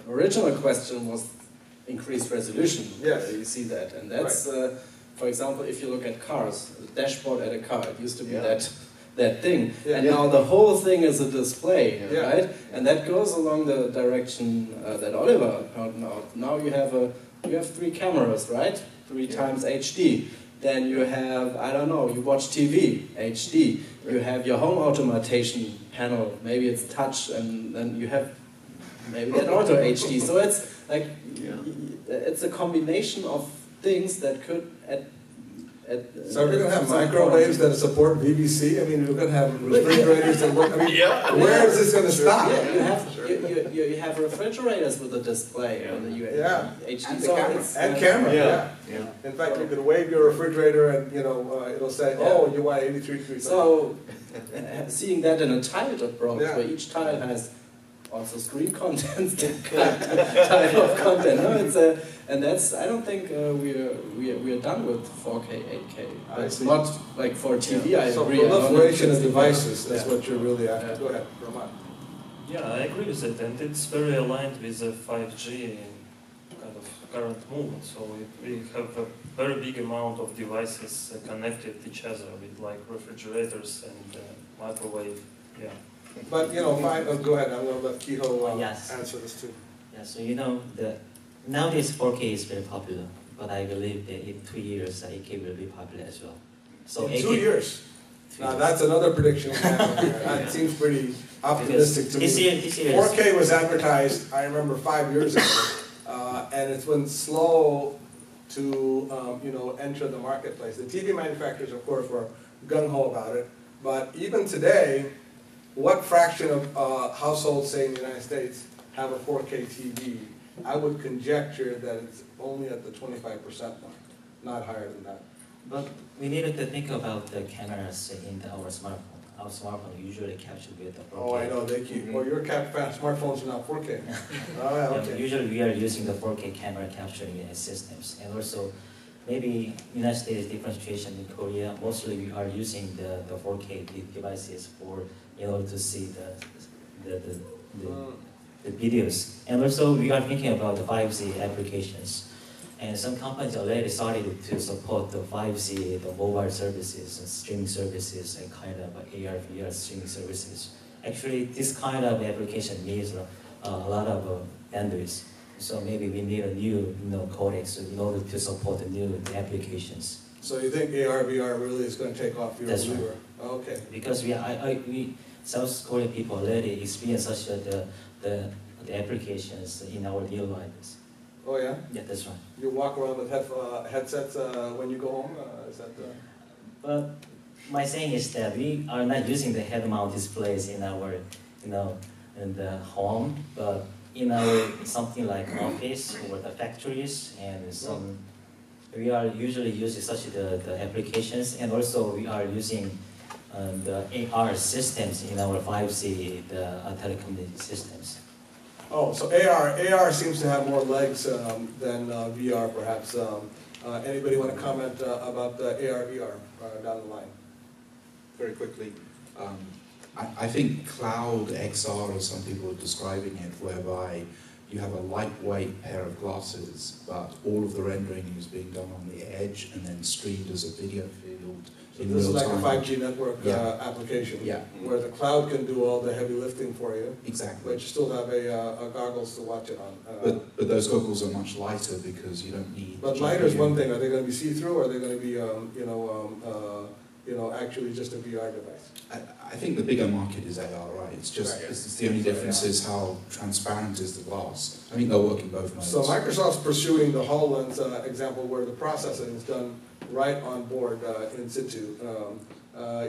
original question was increased resolution. Yes. You see that, and that's, for example, if you look at cars, the dashboard at a car, it used to be that thing, and now the whole thing is a display, right? And that goes along the direction that Oliver pointed out. Now you have 3 cameras, right? 3 times HD. Then you have, I don't know, you watch TV, HD. You have your home automation panel, maybe it's touch, and then you have maybe that auto HD. So it's like, it's a combination of things that could so we're going to have microwaves that support VBC? I mean, we're going to have refrigerators that work. I mean, where is this going to stop? Yeah, you have refrigerators with a display on the HD. And camera. In fact, you could wave your refrigerator and, you know, it'll say, oh, you want 83 degrees. So, seeing that in a tiled approach, where each tile has also screen content, type of content. No, it's and that's, I don't think we're done with 4K, 8K. It's not like for TV. I agree. So proliferation of devices. That's what you're really after. Go ahead, Roman. Yeah, I agree with it, and it's very aligned with the 5G kind of current movement. So we have a very big amount of devices connected to each other, with like refrigerators and microwave. Yeah. But you know, go ahead. I'm going to let Kiho answer this too. Yeah. So you know, nowadays 4K is very popular, but I believe that in 2 years 8K will be popular as well. So in 2 years. Now that's another prediction. That seems pretty optimistic to me. This year 4K was advertised, I remember 5 years ago, and it's been slow to you know, enter the marketplace. The TV manufacturers, of course, were gung-ho about it, but even today, what fraction of households, say in the United States, have a 4K TV? I would conjecture that it's only at the 25% mark, not higher than that. But we needed to think about the cameras in our smartphone. Our smartphone usually captured with the 4K. Oh, I know, they keep, well, your smartphones are not 4K. Oh, yeah, okay. Usually we are using the 4K camera capturing systems. And also, maybe United States different situation in Korea, mostly we are using the 4K devices in order to see the videos. And also we are thinking about the 5G applications. And some companies already started to support the 5G, the mobile services and streaming services and kind of AR, VR streaming services. Actually, this kind of application needs a lot of bandwidth. So maybe we need a new codecs in order to support the new applications. So you think AR, VR really is going to take off? That's right. Okay. Because we South Korean people already experience such the applications in our real lives. Oh yeah? Yeah, that's right. You walk around with headsets when you go home? Is that But my saying is that we are not using the head-mount displays in our, in the home, but in our something like office or the factories and some, we are usually using such the applications, and also we are using the AR systems in our 5G, the telecom systems. Oh, so AR seems to have more legs than VR, perhaps. Anybody want to comment about the AR, VR down the line? Very quickly, I think cloud XR, as some people are describing it, whereby you have a lightweight pair of glasses, but all of the rendering is being done on the edge and then streamed as a video field in This is real like time. a 5G network application, Yeah. where the cloud can do all the heavy lifting for you, Exactly. but you still have a goggles to watch it on. But those goggles are much lighter because you don't need. But lighter is one thing. Are they going to be see-through, or are they going to be, actually just a VR device? I think the bigger market is AR, right? It's just Right. it's the only difference is how transparent is the glass. I think they'll work in both modes. So Microsoft's pursuing the HoloLens example where the processing is done right on board in situ.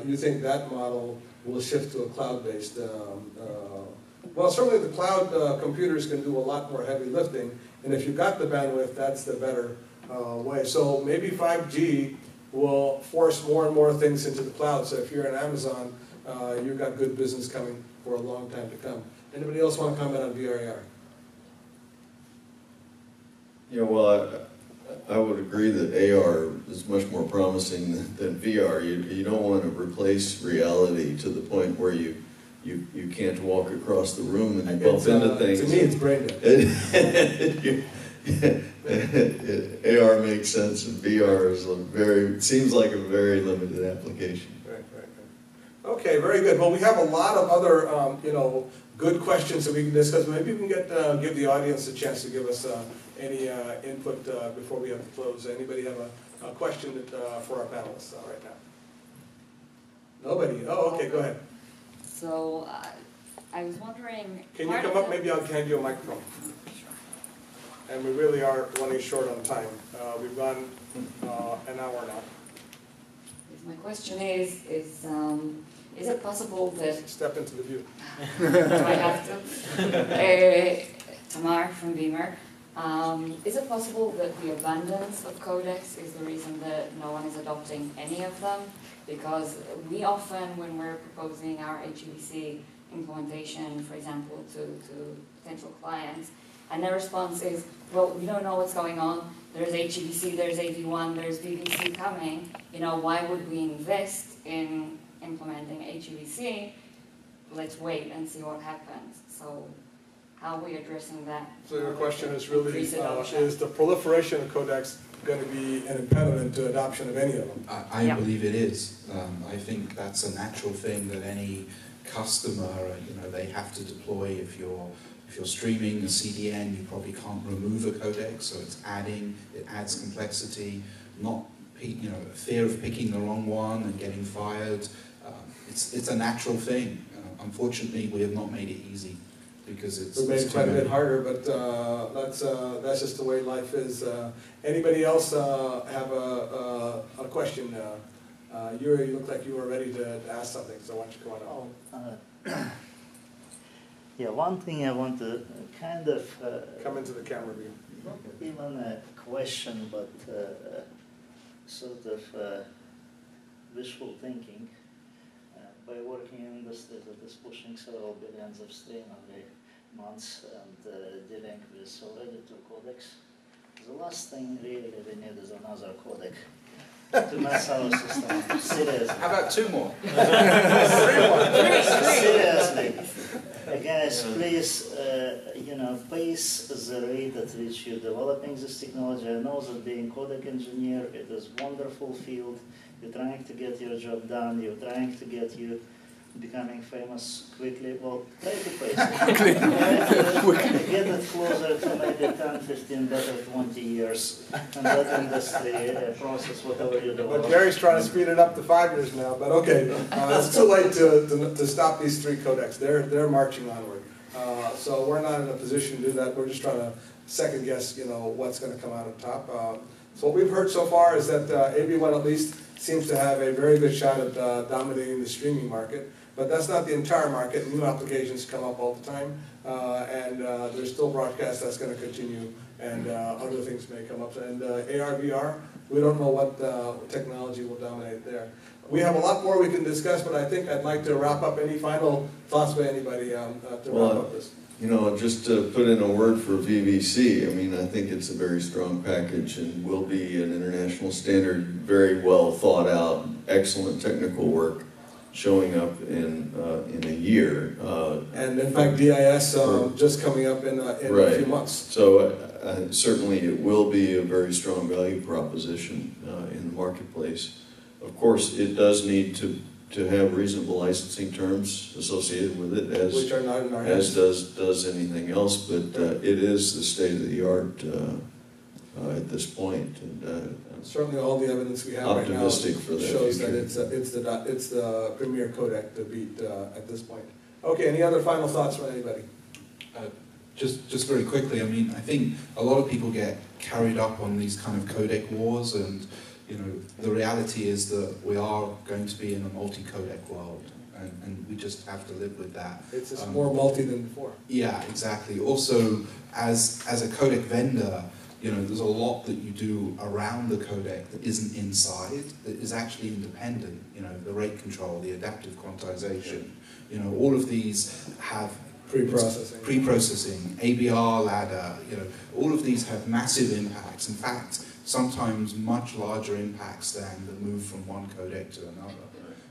You think that model will shift to a cloud-based? Well, certainly the cloud computers can do a lot more heavy lifting, and if you've got the bandwidth, that's the better way. So maybe 5G will force more and more things into the cloud. So if you're in Amazon, you've got good business coming for a long time to come. Anybody else want to comment on VRAR? Yeah, well, I would agree that AR is much more promising than VR. You don't want to replace reality to the point where you can't walk across the room and you bump into things. To me, it's brain dead. AR makes sense, and VR is seems like a very limited application. Right. Okay, very good. Well, we have a lot of other, good questions that we can discuss. Maybe we can give the audience a chance to give us any input before we have to close. Anybody have a question for our panelists right now? Nobody? Oh, okay, go ahead. So, I was wondering... Can you come up? Maybe I'll hand you a microphone. And we really are running short on time. We've gone an hour now. My question is it possible that... Step into the view. Do I have to? Tamar from BOOKMARKS. Is it possible that the abundance of codecs is the reason that no one is adopting any of them? Because we often, when we're proposing our HEVC implementation, for example, to potential clients, and their response is, well, we don't know what's going on. There's HEVC, there's AV1, there's VVC coming. Why would we invest in implementing HEVC? Let's wait and see what happens. So how are we addressing that? So your question is really, is the proliferation of codecs going to be an impediment to adoption of any of them? I believe it is. I think that's a natural thing that any customer, they have to deploy. If you're streaming a CDN, you probably can't remove a codec, so it adds complexity, fear of picking the wrong one and getting fired. It's a natural thing. Unfortunately, we have not made it easy because we made it quite a bit harder, but that's just the way life is. Anybody else have a question? You look like you were ready to ask something, so why don't you go on? Yeah, one thing I want to kind of... come into the camera view. Even a question, but sort of wishful thinking. By working in industry that is pushing several billions of stream every month and dealing with already 2 codecs, the last thing really we need is another codec to mess our system up. Seriously. How about 2 more? Seriously. Guys, please, pace the rate at which you're developing this technology. I know that being codec engineer, it is a wonderful field. You're trying to get your job done. You're trying to get you becoming famous quickly. Well, try to pace it. Get it closer to maybe 10, 15, better 20 years. And that industry process, whatever you develop. But Gary's trying to speed it up to 5 years now, but okay. It's too late to stop these 3 codecs. They're marching onward. So we're not in a position to do that. We're just trying to second guess, what's going to come out on top. So what we've heard so far is that AV1 at least seems to have a very good shot at dominating the streaming market. But that's not the entire market. New applications come up all the time. And there's still broadcast that's going to continue. And other things may come up. And AR, VR, we don't know what technology will dominate there. We have a lot more we can discuss, but I think I'd like to wrap up. Any final thoughts by anybody to wrap up this? Just to put in a word for VVC, I think it's a very strong package and will be an international standard, very well thought out, excellent technical work. showing up in a year. And in fact, DIS just coming up in a few months. So certainly it will be a very strong value proposition in the marketplace. Of course, it does need to have reasonable licensing terms associated with it, as which are not in our as hands. does anything else. But it is the state of the art at this point. And, certainly, all the evidence we have right now shows future. that it's the premier codec to beat at this point. Okay, any other final thoughts from anybody? Just very quickly, I mean, I think a lot of people get carried up on these kind of codec wars, and you know, the reality is that we are going to be in a multi-codec world, and we just have to live with that. It's just more multi than before. Yeah, exactly. Also, as a codec vendor, you know, there's a lot that you do around the codec that isn't inside, that is actually independent. You know, the rate control, the adaptive quantization, you know, all of these have pre-processing, ABR ladder, you know, all of these have massive impacts. In fact, sometimes much larger impacts than the move from one codec to another.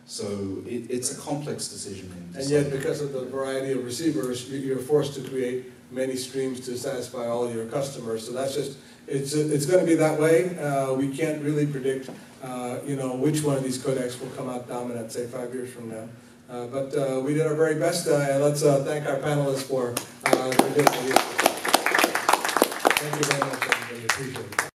So it's a complex decision. And yet, because of the variety of receivers, you're forced to create many streams to satisfy all your customers. So that's just, it's going to be that way. We can't really predict, you know, which one of these codecs will come out dominant, say 5 years from now. But we did our very best, and let's thank our panelists for doing it. Thank you very much, everybody. Appreciate it.